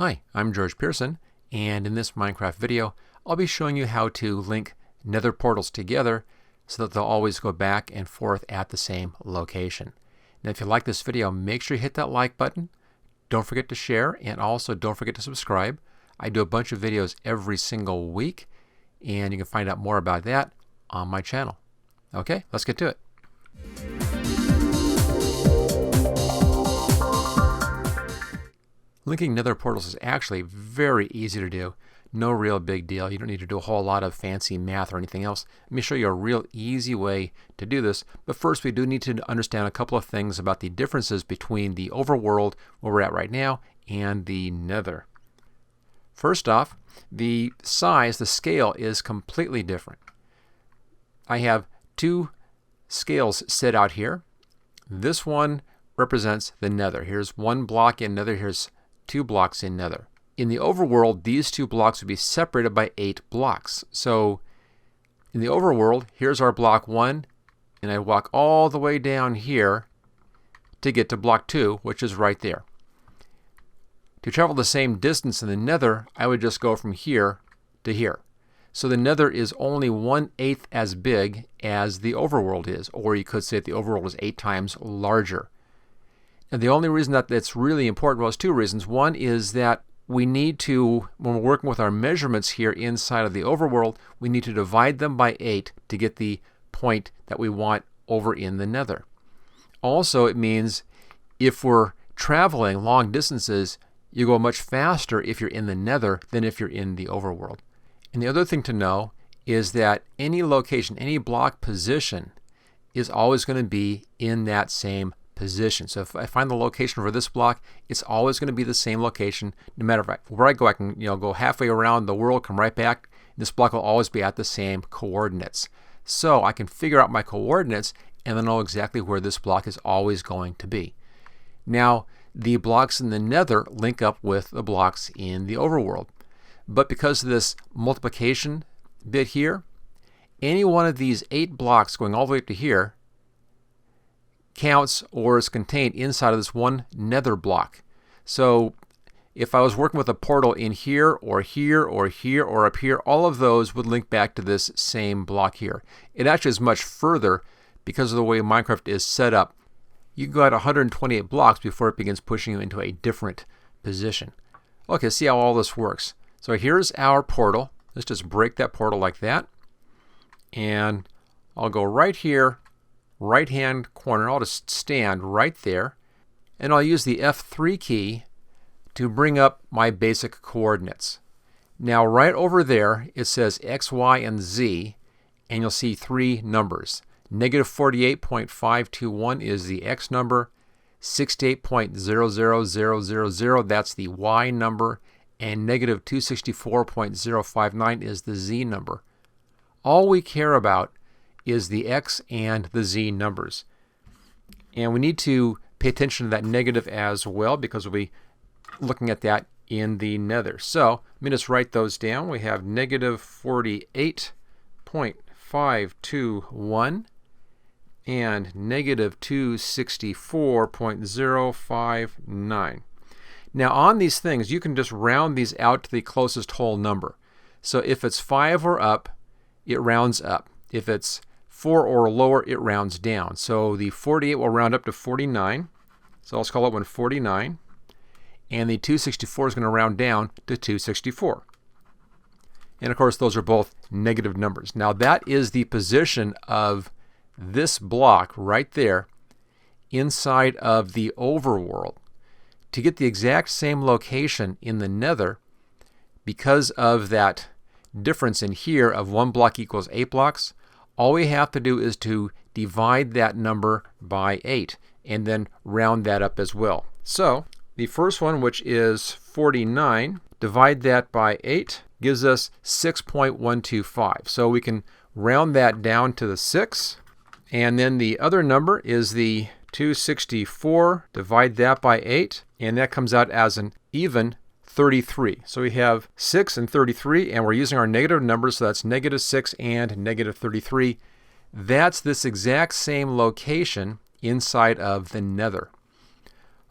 Hi, I'm George Pearson, and in this Minecraft video, I'll be showing you how to link nether portals together so that they'll always go back and forth at the same location. Now, if you like this video, make sure you hit that like button. Don't forget to share, and also don't forget to subscribe. I do a bunch of videos every single week, and you can find out more about that on my channel. Okay, let's get to it. Linking nether portals is actually very easy to do. No real big deal. You don't need to do a whole lot of fancy math or anything else. Let me show you a real easy way to do this. But first, we do need to understand a couple of things about the differences between the overworld, where we're at right now, and the nether. First off, the size, the scale is completely different. I have two scales set out here. This one represents the nether. Here's one block in nether. Here's 2 blocks in nether. In the overworld, these 2 blocks would be separated by 8 blocks. So in the overworld, here's our block 1, and I walk all the way down here to get to block 2, which is right there. To travel the same distance in the nether, I would just go from here to here. So the nether is only 1/8 as big as the overworld is, or you could say that the overworld is 8 times larger. And the only reason that that's really important, well, there's 2 reasons. One is that we need to, when we're working with our measurements here inside of the overworld, we need to divide them by 8 to get the point that we want over in the nether. Also, it means if we're traveling long distances, you go much faster if you're in the nether than if you're in the overworld. And the other thing to know is that any location, any block position is always going to be in that same position. So if I find the location for this block, it's always going to be the same location. No matter where I go, I can go halfway around the world, come right back. This block will always be at the same coordinates. So I can figure out my coordinates and then know exactly where this block is always going to be. Now, the blocks in the nether link up with the blocks in the overworld. But because of this multiplication bit here, any one of these 8 blocks going all the way up to here counts or is contained inside of this one nether block. So if I was working with a portal in here or here or here or up here, all of those would link back to this same block here. It actually is much further because of the way Minecraft is set up. You can go at 128 blocks before it begins pushing you into a different position. Okay, see how all this works. So here's our portal. Let's just break that portal like that. And I'll go right here, right hand corner. I'll just stand right there. And I'll use the F3 key to bring up my basic coordinates. Now right over there it says X, Y, and Z, and you'll see 3 numbers. Negative 48.521 is the X number, 68.00000, that's the Y number, and negative 264.059 is the Z number. All we care about is the X and the Z numbers. And we need to pay attention to that negative as well because we'll be looking at that in the nether. So let me just write those down. We have negative 48.521 and negative 264.059. Now on these things, you can just round these out to the closest whole number. So if it's 5 or up, it rounds up. If it's 4 or lower, it rounds down. So the 48 will round up to 49. So let's call it 149. And the 264 is going to round down to 264. And of course, those are both negative numbers. Now that is the position of this block right there inside of the overworld. To get the exact same location in the nether, because of that difference in here of 1 block equals 8 blocks, all we have to do is to divide that number by 8 and then round that up as well. So the first one, which is 49, divide that by 8 gives us 6.125. So we can round that down to the 6. And then the other number is the 264, divide that by 8, and that comes out as an even 33. So we have 6 and 33, and we're using our negative numbers, so that's negative 6 and negative 33. That's this exact same location inside of the nether.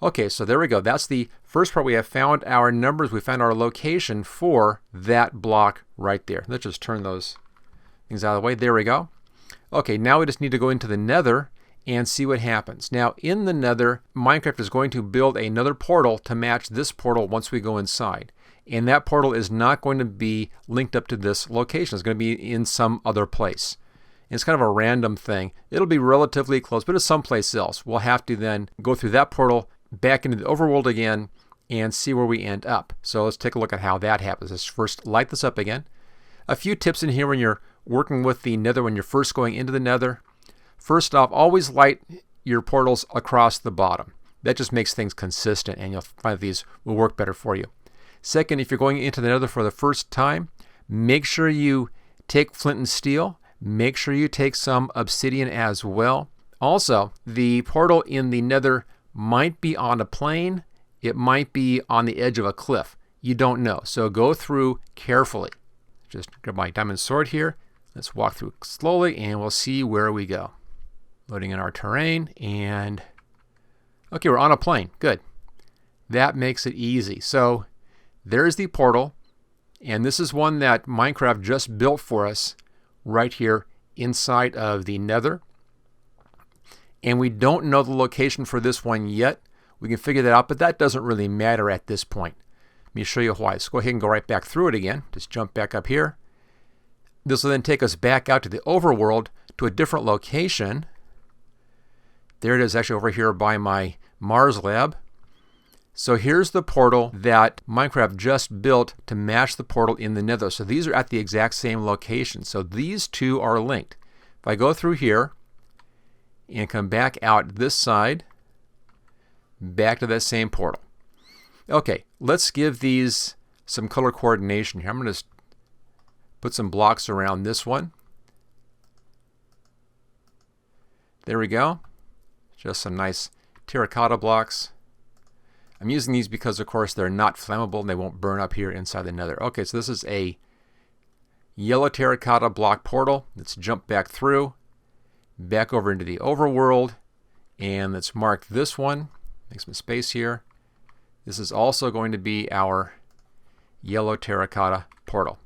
Okay, so there we go. That's the first part. We have found our numbers. We found our location for that block right there. Let's just turn those things out of the way. There we go. Okay, now we just need to go into the Nether and see what happens. Now in the Nether, Minecraft is going to build another portal to match this portal once we go inside. And that portal is not going to be linked up to this location. It's going to be in some other place. And it's kind of a random thing. It'll be relatively close, but it's someplace else. We'll have to then go through that portal, back into the overworld again, and see where we end up. So let's take a look at how that happens. Let's first light this up again. A few tips in here when you're working with the Nether, when you're first going into the Nether. First off, always light your portals across the bottom. That just makes things consistent, and you'll find that these will work better for you. Second, if you're going into the Nether for the first time, make sure you take flint and steel. Make sure you take some obsidian as well. Also, the portal in the Nether might be on a plane. It might be on the edge of a cliff. You don't know. So go through carefully. Just grab my diamond sword here. Let's walk through slowly and we'll see where we go. Loading in our terrain and okay, we're on a plane. Good. That makes it easy. So there's the portal, and this is one that Minecraft just built for us right here inside of the Nether. And we don't know the location for this one yet. We can figure that out, but that doesn't really matter at this point. Let me show you why. Let's go ahead and go right back through it again. Just jump back up here. This will then take us back out to the overworld to a different location. There it is, actually over here by my Mars lab. So here's the portal that Minecraft just built to match the portal in the Nether. So these are at the exact same location. So these two are linked. If I go through here and come back out this side, back to that same portal. Okay, let's give these some color coordination here. I'm going to put some blocks around this one. There we go. Just some nice terracotta blocks. I'm using these because, of course, they're not flammable and they won't burn up here inside the Nether. Okay, so this is a yellow terracotta block portal. Let's jump back through, back over into the overworld, and let's mark this one. Make some space here. This is also going to be our yellow terracotta portal.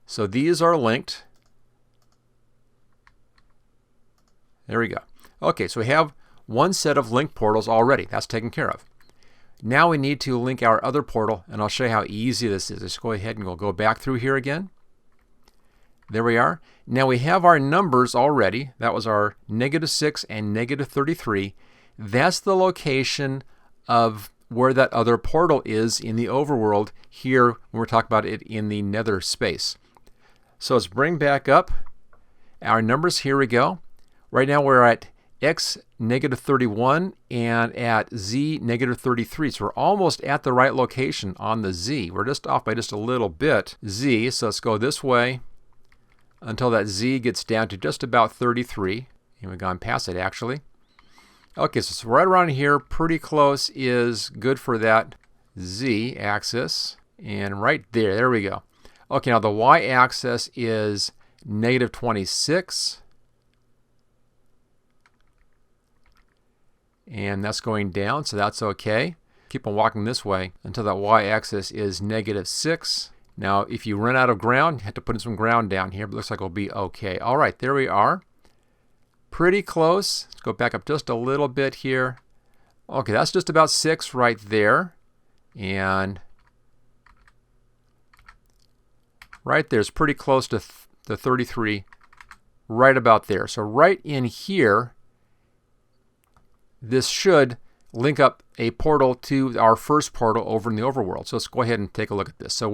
So these are linked. There we go. Okay, so we have one set of linked portals already. That's taken care of. Now we need to link our other portal, and I'll show you how easy this is. Let's go ahead and we'll go back through here again. There we are. Now we have our numbers already. That was our -6 and -33. That's the location of where that other portal is in the overworld here when we're talking about it in the Nether space. So let's bring back up our numbers. Here we go. Right now we're at x -31 and at z -33. So we're almost at the right location on the z. We're just off by just a little bit z. So let's go this way until that z gets down to just about 33. And we've gone past it actually. Okay, so it's right around here, pretty close, is good for that z axis. And right there, there we go. Okay, now the y axis is -26. And that's going down, so that's okay. Keep on walking this way until that y-axis is -6. Now, if you run out of ground, you have to put in some ground down here, but it looks like it'll be okay. All right, there we are. Pretty close. Let's go back up just a little bit here. Okay, that's just about 6 right there. And right there is pretty close to the 33, right about there. So right in here, this should link up a portal to our first portal over in the overworld. So let's go ahead and take a look at this. So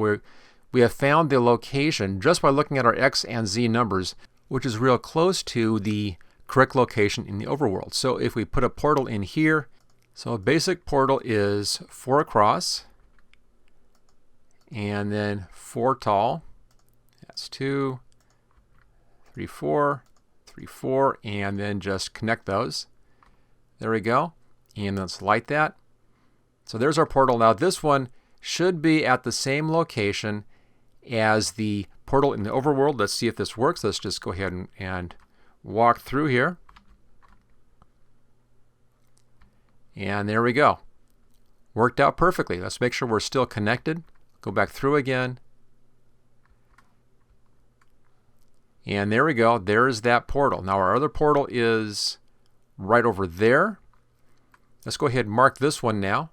we have found the location just by looking at our x and z numbers, which is real close to the correct location in the overworld. So if we put a portal in here, so a basic portal is 4 across and then 4 tall. That's 2, 3, 4, 3, 4, and then just connect those. There we go. And let's light that. So there's our portal. Now this one should be at the same location as the portal in the overworld. Let's see if this works. Let's just go ahead and walk through here. And there we go. Worked out perfectly. Let's make sure we're still connected. Go back through again. And there we go. There's that portal. Now our other portal is right over there. Let's go ahead and mark this one now.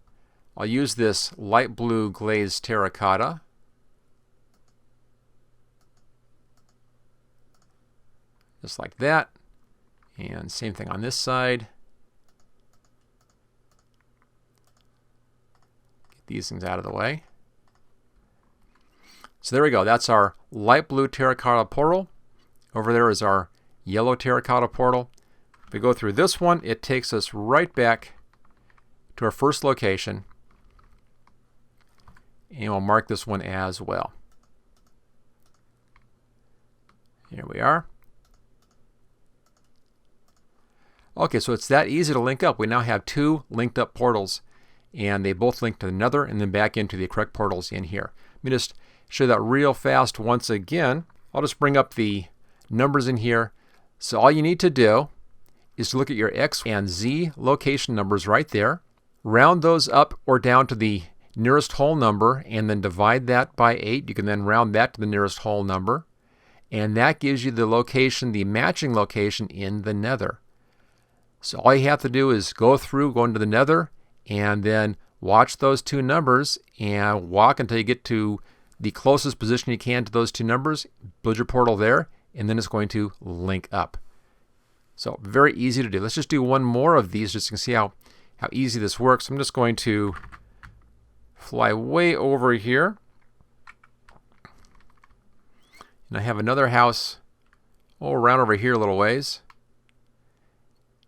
I'll use this light blue glazed terracotta. Just like that. And same thing on this side. Get these things out of the way. So there we go. That's our light blue terracotta portal. Over there is our yellow terracotta portal. If we go through this one, it takes us right back to our first location. And we'll mark this one as well. Here we are. Okay, so it's that easy to link up. We now have two linked up portals, and they both link to the Nether and then back into the correct portals in here. Let me just show that real fast once again. I'll just bring up the numbers in here. So all you need to do is to look at your X and Z location numbers right there. Round those up or down to the nearest whole number and then divide that by 8. You can then round that to the nearest whole number. And that gives you the location, the matching location in the Nether. So all you have to do is go into the Nether and then watch those two numbers and walk until you get to the closest position you can to those two numbers. Build your portal there, and then it's going to link up. So very easy to do. Let's just do one more of these just to see how easy this works. I'm just going to fly way over here. And I have another house around over here a little ways.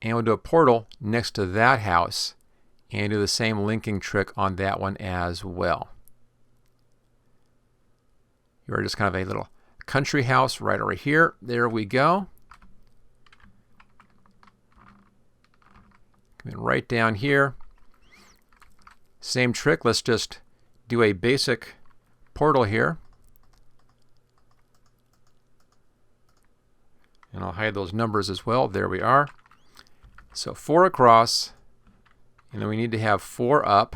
And we'll do a portal next to that house and do the same linking trick on that one as well. You're just kind of a little country house right over here. There we go. Come in right down here. Same trick. Let's just do a basic portal here. And I'll hide those numbers as well. There we are. So 4 across, and then we need to have 4 up.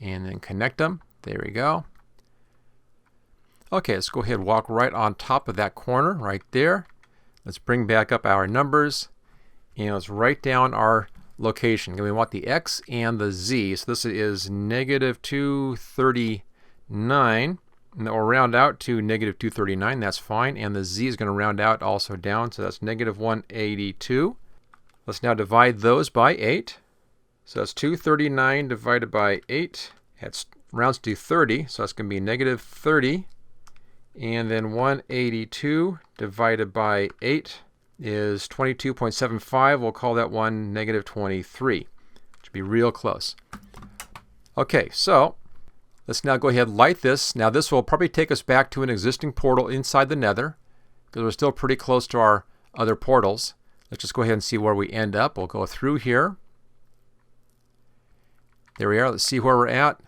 And then connect them. There we go. Okay, let's go ahead and walk right on top of that corner right there. Let's bring back up our numbers, and let's write down our location. And we want the X and the Z. So this is -239. And that will round out to -239. That's fine. And the Z is going to round out also down. So that's -182. Let's now divide those by 8. So that's 239 divided by 8. That rounds to 30. So that's going to be -30. And then 182 divided by 8 is 22.75. We'll call that one -23. Should be real close. Okay, so let's now go ahead and light this. Now this will probably take us back to an existing portal inside the Nether because we're still pretty close to our other portals. Let's just go ahead and see where we end up. We'll go through here. There we are. Let's see where we're at.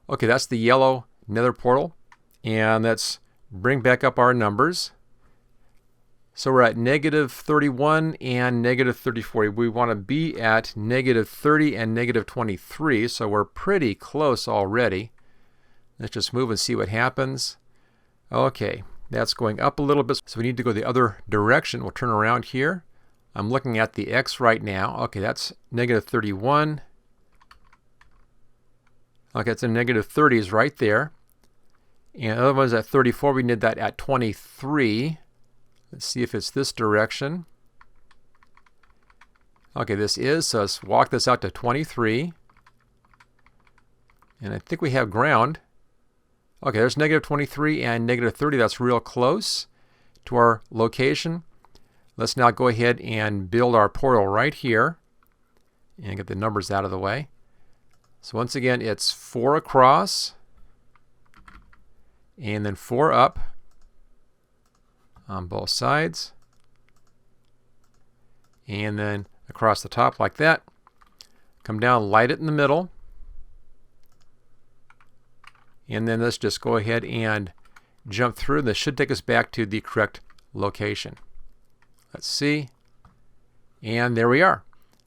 Okay, that's the yellow Nether portal. And let's bring back up our numbers. So we're at -31 and -34. We want to be at -30 and -23. So we're pretty close already. Let's just move and see what happens. Okay, that's going up a little bit. So we need to go the other direction. We'll turn around here. I'm looking at the X right now. Okay, that's -31. Okay, it's in -30s right there. And the other one's at 34. We need that at 23. Let's see if it's this direction. Okay, this is. So let's walk this out to 23. And I think we have ground. Okay, there's -23 and -30. That's real close to our location. Let's now go ahead and build our portal right here and get the numbers out of the way. So once again, it's 4 across and then 4 up on both sides. And then across the top like that. Come down, light it in the middle. And then let's just go ahead and jump through. This should take us back to the correct location. Let's see. And there we are.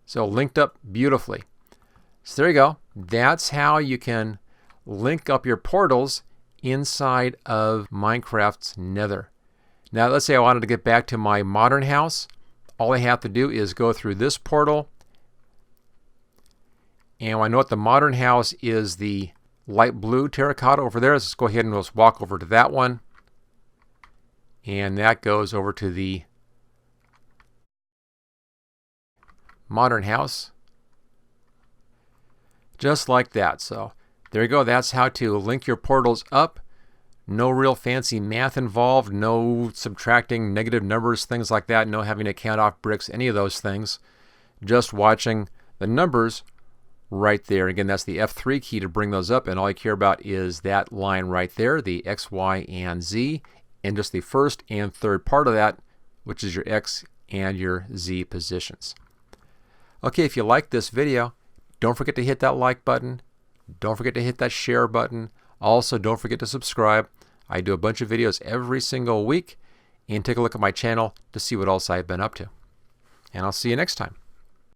So linked up beautifully. So there you go. That's how you can link up your portals inside of Minecraft's Nether. Now let's say I wanted to get back to my modern house. All I have to do is go through this portal. And I know what the modern house is, the light blue terracotta over there. Let's go ahead and let's walk over to that one. And that goes over to the modern house. Just like that. So there you go. That's how to link your portals up. No real fancy math involved. No subtracting negative numbers, things like that. No having to count off bricks, any of those things. Just watching the numbers right there. Again, that's the F3 key to bring those up. And all you care about is that line right there, the X, Y, and Z. And just the first and third part of that, which is your X and your Z positions. Okay, if you like this video, don't forget to hit that like button. Don't forget to hit that share button. Also, don't forget to subscribe. I do a bunch of videos every single week. And take a look at my channel to see what else I've been up to. And I'll see you next time.